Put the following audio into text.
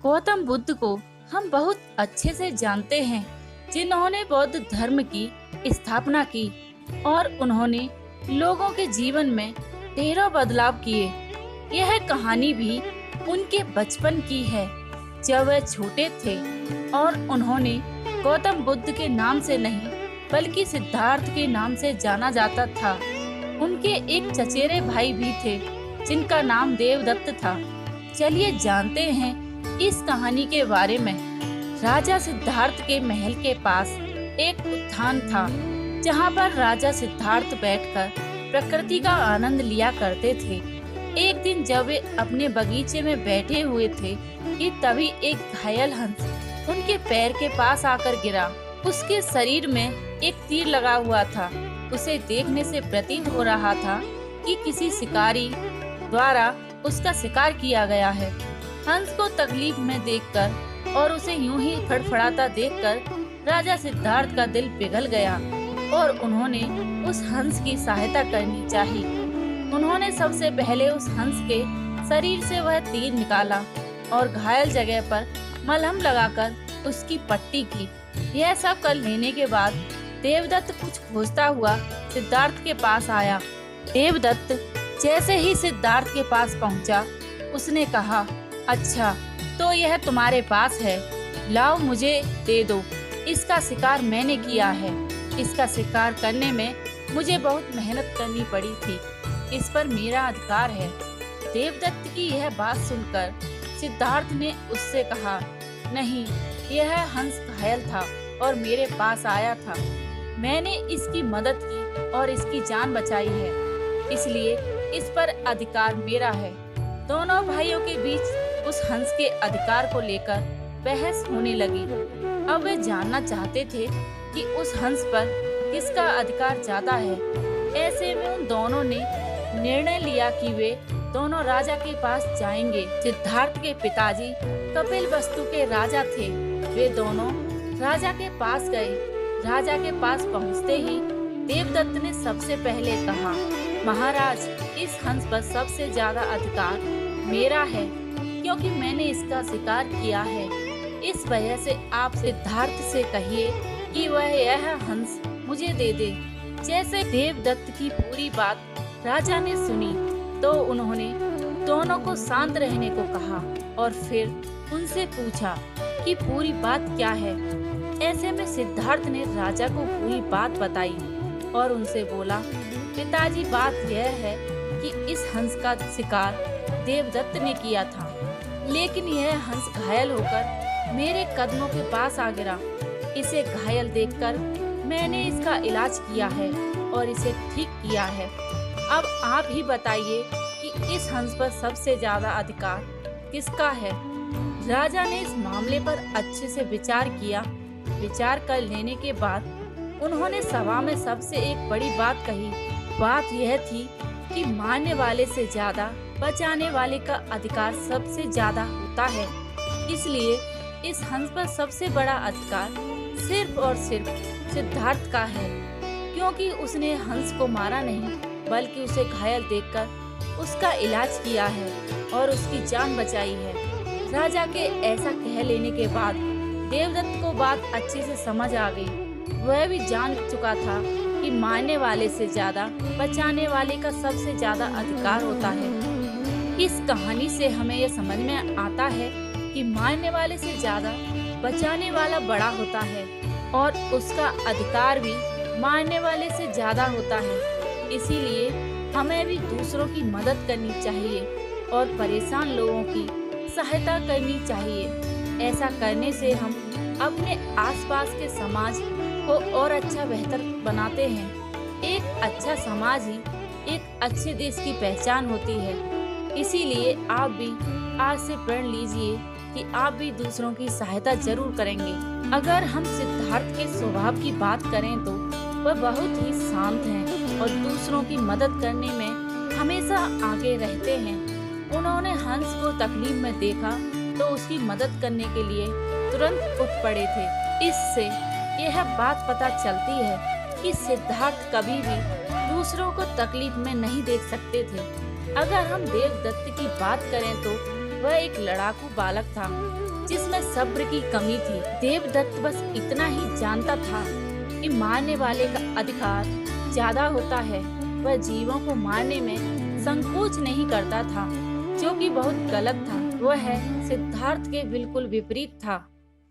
गौतम बुद्ध को हम बहुत अच्छे से जानते हैं, जिन्होंने बौद्ध धर्म की स्थापना की और उन्होंने लोगों के जीवन में ढेरों बदलाव किए। यह कहानी भी उनके बचपन की है, जब वह छोटे थे और उन्होंने गौतम बुद्ध के नाम से नहीं बल्कि सिद्धार्थ के नाम से जाना जाता था। उनके एक चचेरे भाई भी थे जिनका नाम देवदत्त था। चलिए जानते हैं इस कहानी के बारे में। राजा सिद्धार्थ के महल के पास एक उद्यान था, जहाँ पर राजा सिद्धार्थ बैठकर प्रकृति का आनंद लिया करते थे। एक दिन जब वे अपने बगीचे में बैठे हुए थे कि तभी एक घायल हंस उनके पैर के पास आकर गिरा। उसके शरीर में एक तीर लगा हुआ था। उसे देखने से प्रतीत हो रहा था कि किसी शिकारी द्वारा उसका शिकार किया गया है। हंस को तकलीफ में देखकर और उसे यूं ही फड़फड़ाता देखकर राजा सिद्धार्थ का दिल पिघल गया और उन्होंने उस हंस की सहायता करनी चाहिए। उन्होंने सबसे पहले उस हंस के शरीर से वह तीर निकाला और घायल जगह पर मलहम लगाकर उसकी पट्टी की। यह सब कर लेने के बाद देवदत्त कुछ खोजता हुआ सिद्धार्थ के पास आया। देवदत्त जैसे ही सिद्धार्थ के पास पहुंचा, उसने कहा, अच्छा तो यह तुम्हारे पास है, लाओ मुझे दे दो। इसका शिकार मैंने किया है। इसका शिकार करने में मुझे बहुत मेहनत करनी पड़ी थी। इस पर मेरा अधिकार है। देवदत्त की यह बात सुनकर सिद्धार्थ ने उससे कहा, नहीं, यह हंस घायल था और मेरे पास आया था। मैंने इसकी मदद की और इसकी जान बचाई है, इसलिए इस पर अधिकार मेरा है। दोनों भाइयों के बीच उस हंस के अधिकार को लेकर बहस होने लगी। अब वे जानना चाहते थे कि उस हंस पर किसका अधिकार ज्यादा है। ऐसे में उन दोनों ने निर्णय लिया कि वे दोनों राजा के पास जाएंगे। सिद्धार्थ के पिताजी कपिलवस्तु के राजा थे। वे दोनों राजा के पास गए। राजा के पास पहुंचते ही देवदत्त ने सबसे पहले कहा, महाराज, इस हंस पर सबसे ज्यादा अधिकार मेरा है, क्योंकि मैंने इसका शिकार किया है। इस वजह से आप सिद्धार्थ से कहिए कि वह यह हंस मुझे दे दे। जैसे देवदत्त की पूरी बात राजा ने सुनी तो उन्होंने दोनों को शांत रहने को कहा और फिर उनसे पूछा कि पूरी बात क्या है। ऐसे में सिद्धार्थ ने राजा को पूरी बात बताई और उनसे बोला, पिताजी, बात यह है कि इस हंस का शिकार देवदत्त ने किया था, लेकिन यह हंस घायल होकर मेरे कदमों के पास आ गिरा। इसे घायल देखकर मैंने इसका इलाज किया है और इसे ठीक किया है। अब आप ही बताइए कि इस हंस पर सबसे ज्यादा अधिकार किसका है। राजा ने इस मामले पर अच्छे से विचार किया। विचार कर लेने के बाद उन्होंने सभा में सबसे एक बड़ी बात कही। बात यह थी कि मारने वाले से ज्यादा बचाने वाले का अधिकार सबसे ज्यादा होता है। इसलिए इस हंस पर सबसे बड़ा अधिकार सिर्फ और सिर्फ सिद्धार्थ का है, क्योंकि उसने हंस को मारा नहीं बल्कि उसे घायल देखकर उसका इलाज किया है और उसकी जान बचाई है। राजा के ऐसा कह लेने के बाद देवदत्त को बात अच्छे से समझ आ गई। वह भी जान चुका था कि मारने वाले से ज्यादा बचाने वाले का सबसे ज्यादा अधिकार होता है। इस कहानी से हमें यह समझ में आता है कि मारने वाले से ज्यादा बचाने वाला बड़ा होता है और उसका अधिकार भी मारने वाले से ज्यादा होता है। इसीलिए हमें भी दूसरों की मदद करनी चाहिए और परेशान लोगों की सहायता करनी चाहिए। ऐसा करने से हम अपने आसपास के समाज को और अच्छा बेहतर बनाते हैं। एक अच्छा समाज ही एक अच्छे देश की पहचान होती है। इसीलिए आप भी आज से प्रण लीजिए कि आप भी दूसरों की सहायता जरूर करेंगे। अगर हम सिद्धार्थ के स्वभाव की बात करें तो वह बहुत ही शांत हैं और दूसरों की मदद करने में हमेशा आगे रहते हैं। उन्होंने हंस को तकलीफ में देखा तो उसकी मदद करने के लिए तुरंत उठ पड़े थे। इससे यह बात पता चलती है कि सिद्धार्थ कभी भी दूसरों को तकलीफ में नहीं देख सकते थे। अगर हम देवदत्त की बात करें तो वह एक लड़ाकू बालक था जिसमें सब्र की कमी थी। देवदत्त बस इतना ही जानता था कि मारने वाले का अधिकार ज्यादा होता है। वह जीवों को मारने में संकोच नहीं करता था, जो कि बहुत गलत था। वह सिद्धार्थ के बिल्कुल विपरीत था।